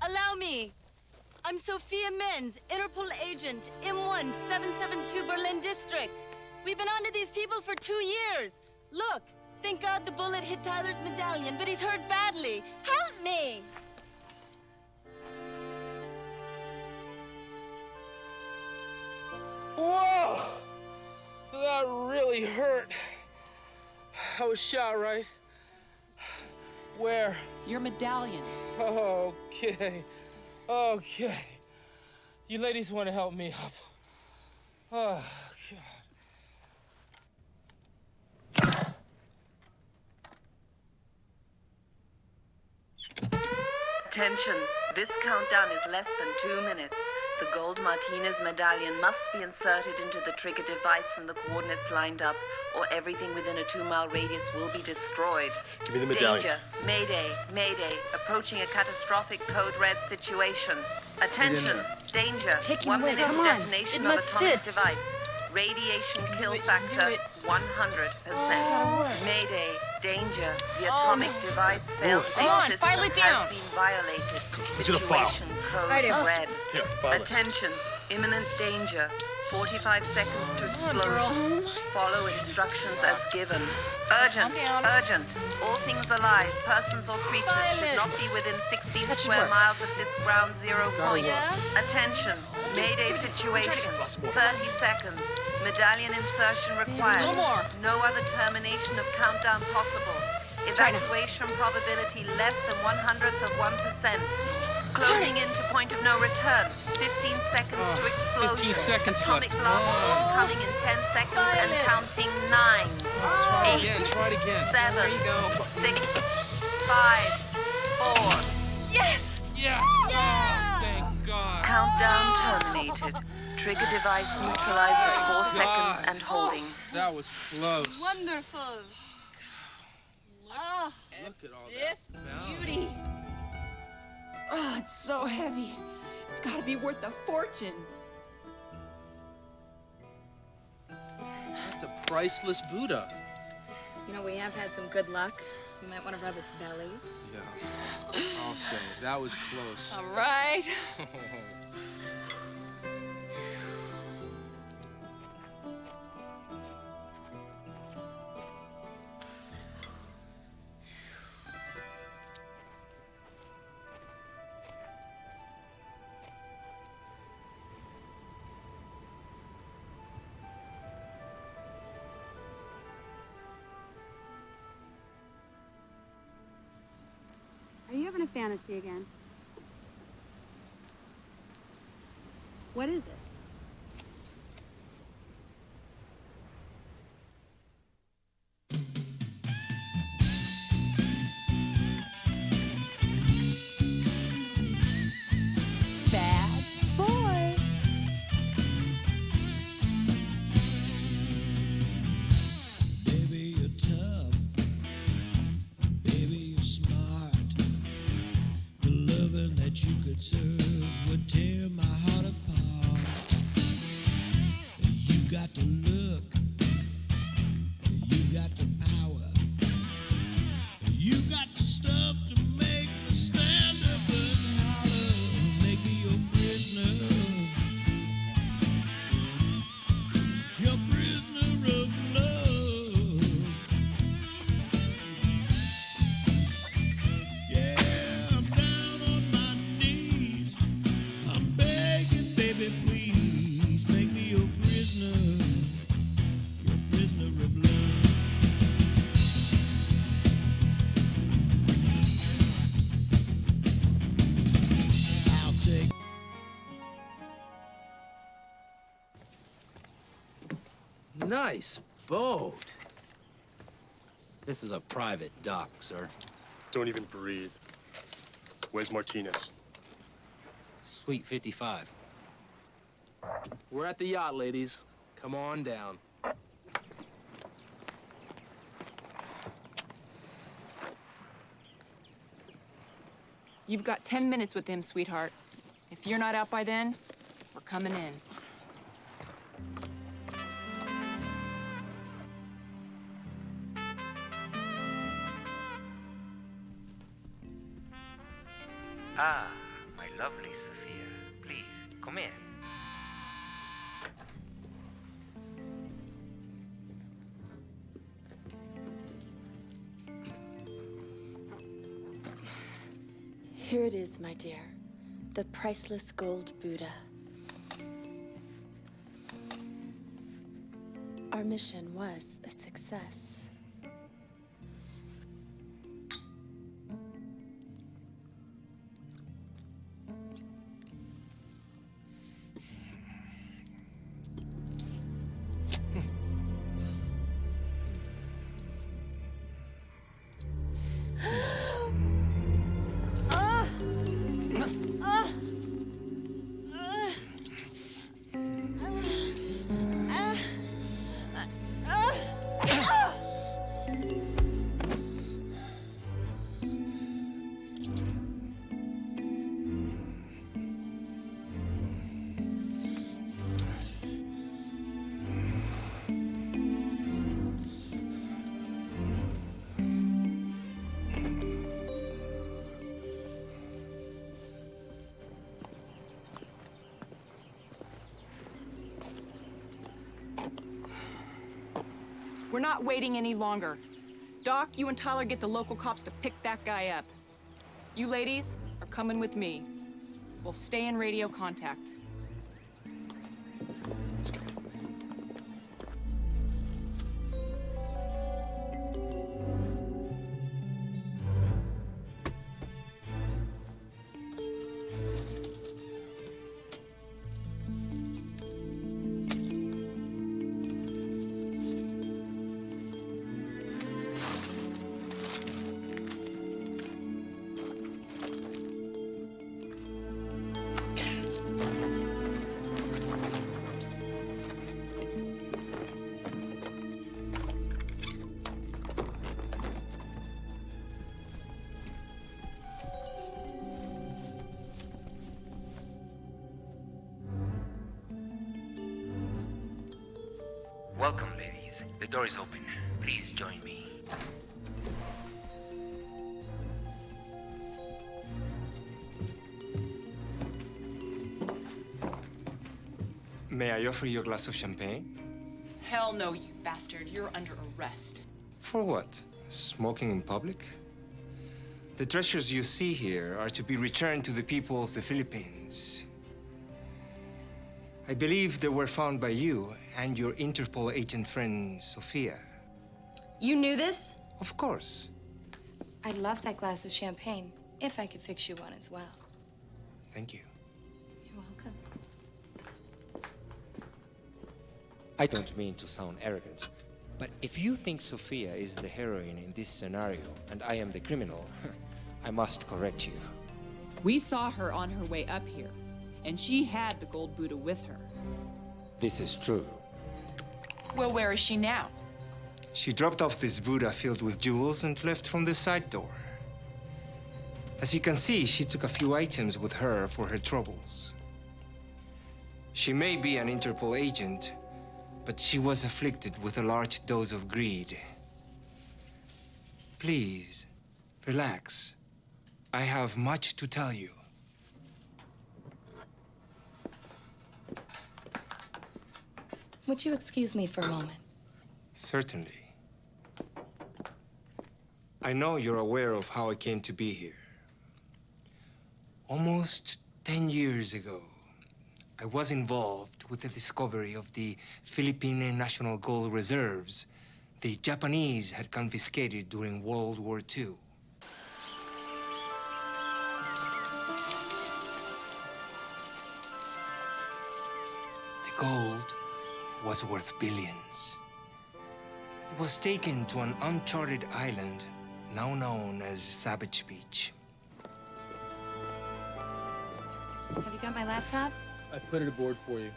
Allow me. I'm Sophia Menz, Interpol agent, M1 772 Berlin District. We've been onto these people for 2 years. Look, thank God the bullet hit Tyler's medallion, but he's hurt badly. Help me! Whoa! That really hurt. I was shot, right? Where? Your medallion. Okay. Okay. You ladies want to help me up. Oh, God. Attention, this countdown is less than 2 minutes. The gold Martinez medallion must be inserted into the trigger device and the coordinates lined up, or everything within a 2-mile radius will be destroyed. Give me the medallion. Danger, mayday, mayday, approaching a catastrophic code red situation. Attention, danger, It's ticking 1 away. minute Come on. detonation It of must atomic fit. device. Radiation kill it, factor, do it. 100%. Mayday, danger, the atomic device failed Come on, system file it down. has been violated. Let's get a file. Situation code Right here. red. Here, file this. Attention, imminent danger. 45 seconds to explosion. Follow instructions as given. Urgent, Calm down. urgent. All things alive, persons or creatures should Violet. not be within 16 That should square work. miles of this ground zero point. Yeah? Attention, Mayday situation. 30 seconds. Medallion insertion required. No more. No other termination of countdown possible. Evacuation probability less than 1/100th of 1%. Closing in to point of no return. 15 seconds to explosion. 15 seconds Atomic left. blast coming in 10 seconds and counting 9, 8, Try it again. 7, There you go. 6, 5, 4. Yes! Yes! Oh, thank God. Countdown terminated. Trigger device neutralized for 4 seconds and holding. That was close. Wonderful. Oh, Look at all this that. beauty. Oh, it's so heavy. It's got to be worth a fortune. That's a priceless Buddha. You know, we have had some good luck. You might want to rub its belly. Yeah, I'll say that was close. All right. Are you having a fantasy again? What is it? Bad boy. Baby, you're tough. Baby, you're smart. The loving that you could serve would tear my heart apart. You got the look. You got the power. You got the stuff to make me stand up and holler. Make me your prisoner. Your prisoner of love. Yeah, I'm down on my knees. I'm begging, baby, please make me your prisoner. Your prisoner of love. I'll take. Nice boat. This is a private dock, sir. Don't even breathe. Where's Martinez? Suite 55. We're at the yacht, ladies. Come on down. You've got 10 minutes with him, sweetheart. If you're not out by then, we're coming in. Ah, my lovely Sophia. Please, come in. Here it is, my dear. The priceless gold Buddha. Our mission was a success. We're not waiting any longer. Doc, you and Tyler get the local cops to pick that guy up. You ladies are coming with me. We'll stay in radio contact. Welcome, ladies. The door is open. Please join me. May I offer you a glass of champagne? Hell no, you bastard. You're under arrest. For what? Smoking in public? The treasures you see here are to be returned to the people of the Philippines. I believe they were found by you and your Interpol agent friend, Sofia. You knew this? Of course. I'd love that glass of champagne, if I could fix you one as well. Thank you. You're welcome. I don't mean to sound arrogant, but if you think Sofia is the heroine in this scenario and I am the criminal, I must correct you. We saw her on her way up here, and she had the gold Buddha with her. This is true. Well, where is she now? She dropped off this Buddha filled with jewels and left from the side door. As you can see, she took a few items with her for her troubles. She may be an Interpol agent, but she was afflicted with a large dose of greed. Please, relax. I have much to tell you. Would you excuse me for a moment? Certainly. I know you're aware of how I came to be here. Almost 10 years ago, I was involved with the discovery of the Philippine National Gold Reserves the Japanese had confiscated during World War II. The gold was worth billions. It was taken to an uncharted island now known as Savage Beach. Have you got my laptop? I put it aboard for you.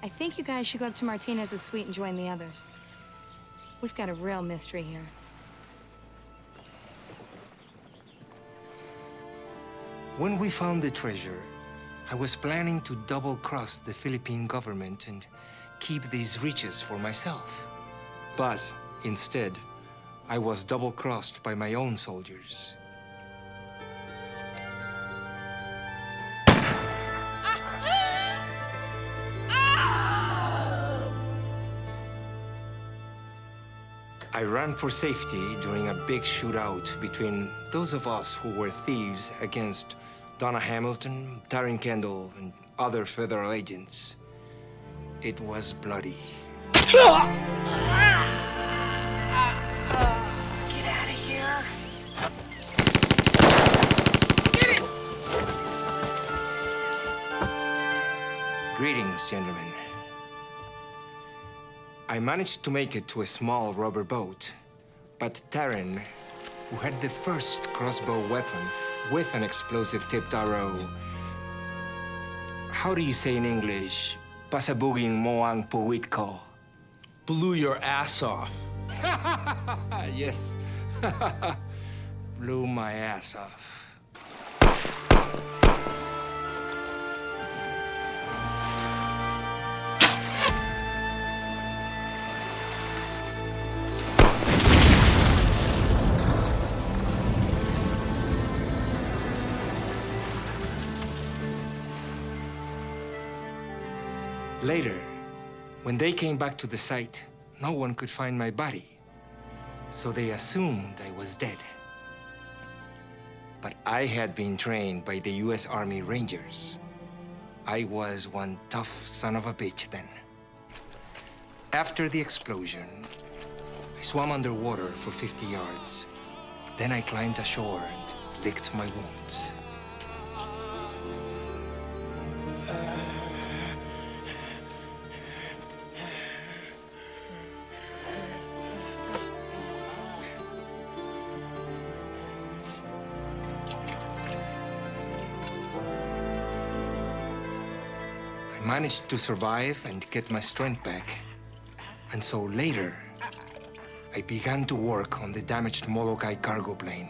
I think you guys should go up to Martinez's suite and join the others. We've got a real mystery here. When we found the treasure, I was planning to double-cross the Philippine government and keep these riches for myself. But instead, I was double-crossed by my own soldiers. I ran for safety during a big shootout between those of us who were thieves against Donna Hamilton, Taryn Kendall, and other federal agents. It was bloody. Get out of here. Get it! Greetings, gentlemen. I managed to make it to a small rubber boat, but Taryn, who had the first crossbow weapon with an explosive-tipped arrow, how do you say in English, pasabuging mo ang puwit ko? Blew your ass off. Yes. Blew my ass off. Later, when they came back to the site, no one could find my body. So they assumed I was dead. But I had been trained by the US Army Rangers. I was one tough son of a bitch then. After the explosion, I swam underwater for 50 yards. Then I climbed ashore and licked my wounds. I managed to survive and get my strength back. And so later, I began to work on the damaged Molokai cargo plane.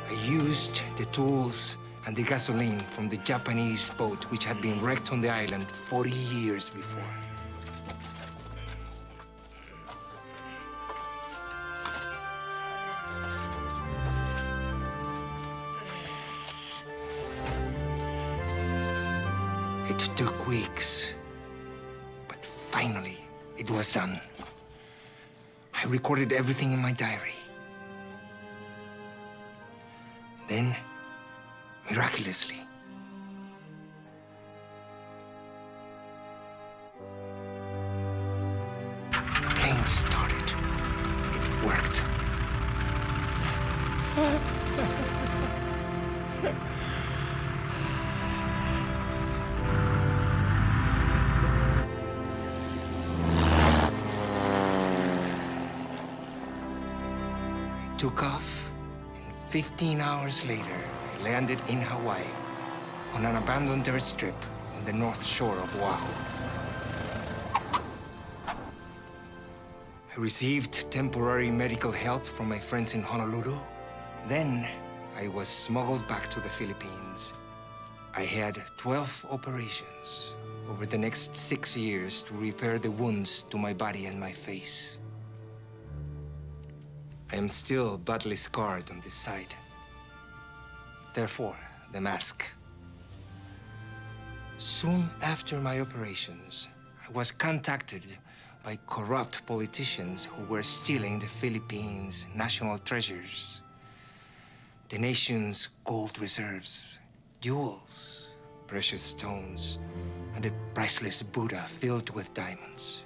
I used the tools and the gasoline from the Japanese boat which had been wrecked on the island 40 years before. It took weeks, but finally it was done. I recorded everything in my diary. Then, miraculously, the plane started. It worked. I took off, and 15 hours later, I landed in Hawaii on an abandoned airstrip on the north shore of Oahu. I received temporary medical help from my friends in Honolulu. Then I was smuggled back to the Philippines. I had 12 operations over the next 6 years to repair the wounds to my body and my face. I am still badly scarred on this side. Therefore, the mask. Soon after my operations, I was contacted by corrupt politicians who were stealing the Philippines' national treasures. The nation's gold reserves, jewels, precious stones, and a priceless Buddha filled with diamonds.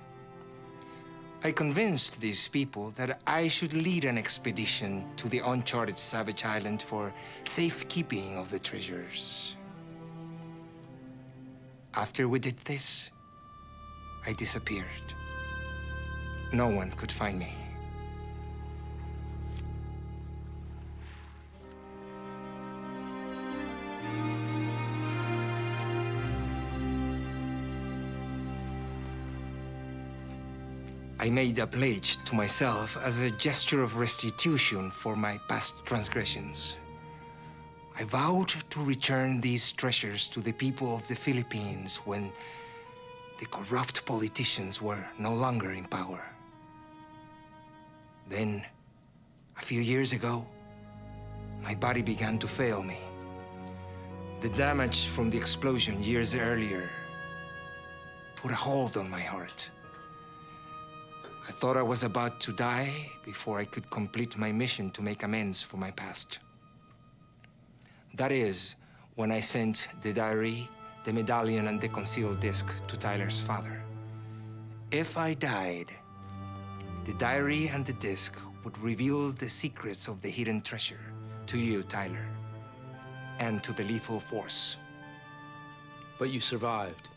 I convinced these people that I should lead an expedition to the uncharted Savage Island for safekeeping of the treasures. After we did this, I disappeared. No one could find me. I made a pledge to myself as a gesture of restitution for my past transgressions. I vowed to return these treasures to the people of the Philippines when the corrupt politicians were no longer in power. Then, a few years ago, my body began to fail me. The damage from the explosion years earlier put a hold on my heart. I thought I was about to die before I could complete my mission to make amends for my past. That is, when I sent the diary, the medallion, and the concealed disc to Tyler's father. If I died, the diary and the disc would reveal the secrets of the hidden treasure to you, Tyler, and to the lethal force. But you survived,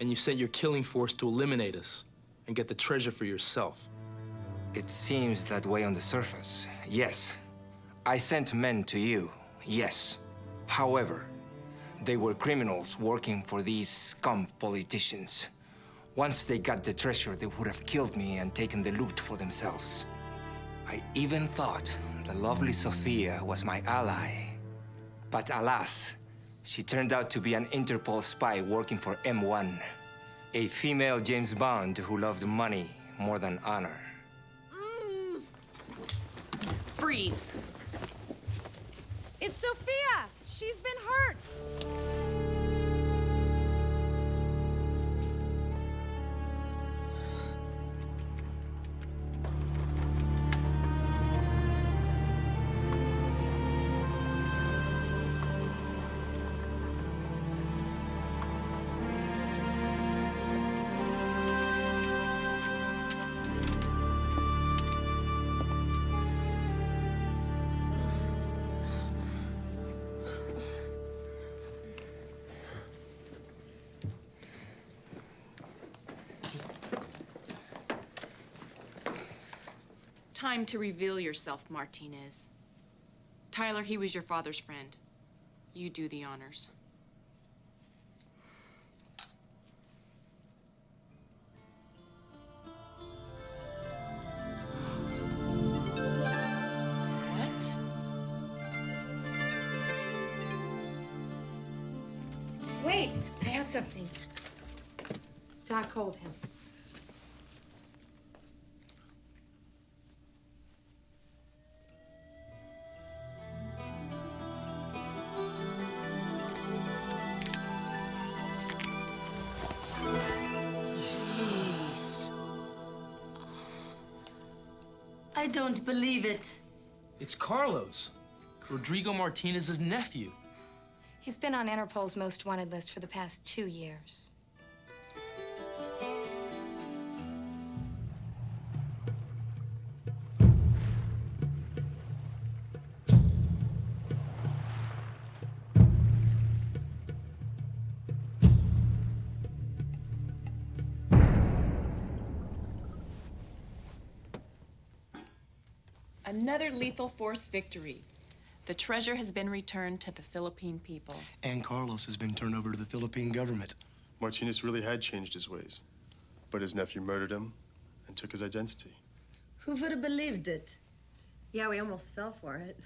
and you sent your killing force to eliminate us and get the treasure for yourself. It seems that way on the surface, yes. I sent men to you, yes. However, they were criminals working for these scum politicians. Once they got the treasure, they would have killed me and taken the loot for themselves. I even thought the lovely Sophia was my ally. But alas, she turned out to be an Interpol spy working for M1. A female James Bond who loved money more than honor. Freeze! It's Sophia! She's been hurt! Time to reveal yourself, Martinez. Tyler, he was your father's friend. You do the honors. What? Have something. Doc, hold him. I don't believe it. It's Carlos, Rodrigo Martinez's nephew. He's been on Interpol's most wanted list for the past 2 years. Another lethal force victory. The treasure has been returned to the Philippine people. And Carlos has been turned over to the Philippine government. Martinez really had changed his ways, but his nephew murdered him and took his identity. Who would have believed it? Yeah, we almost fell for it.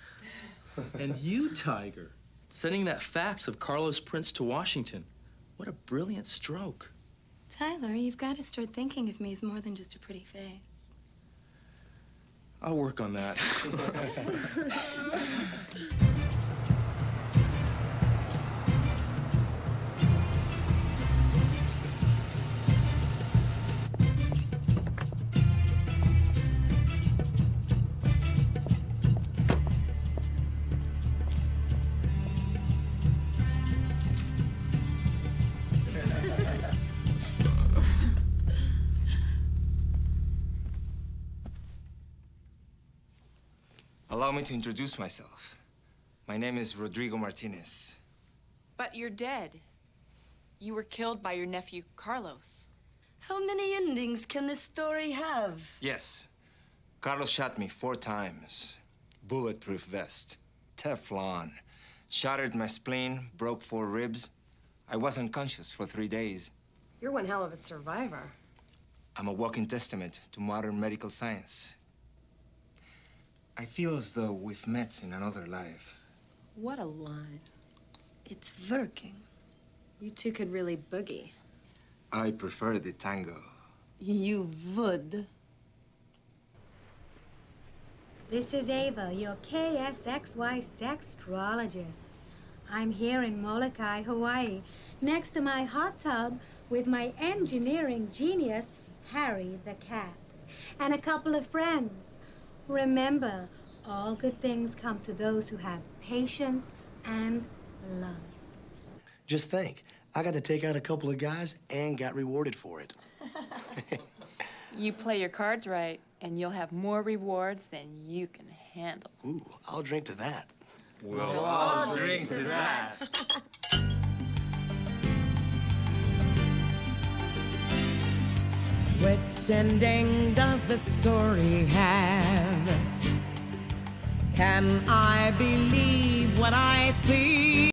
And you, Tiger, sending that fax of Carlos Prince to Washington. What a brilliant stroke. Tyler, you've got to start thinking of me as more than just a pretty face. I'll work on that. Allow me to introduce myself. My name is Rodrigo Martinez. But you're dead. You were killed by your nephew, Carlos. How many endings can this story have? Yes. Carlos shot me 4 times. Bulletproof vest. Teflon. Shattered my spleen, broke 4 ribs. I was unconscious for 3 days. You're one hell of a survivor. I'm a walking testament to modern medical science. I feel as though we've met in another life. What a line. It's working. You two could really boogie. I prefer the tango. You would. This is Ava, your KSXY sextrologist. I'm here in Molokai, Hawaii, next to my hot tub with my engineering genius, Harry the cat, and a couple of friends. Remember, all good things come to those who have patience and love. Just think, I got to take out a couple of guys and got rewarded for it. You play your cards right, and you'll have more rewards than you can handle. Ooh, I'll drink to that. We'll all drink to that. Which ending does the story have? Can I believe what I see?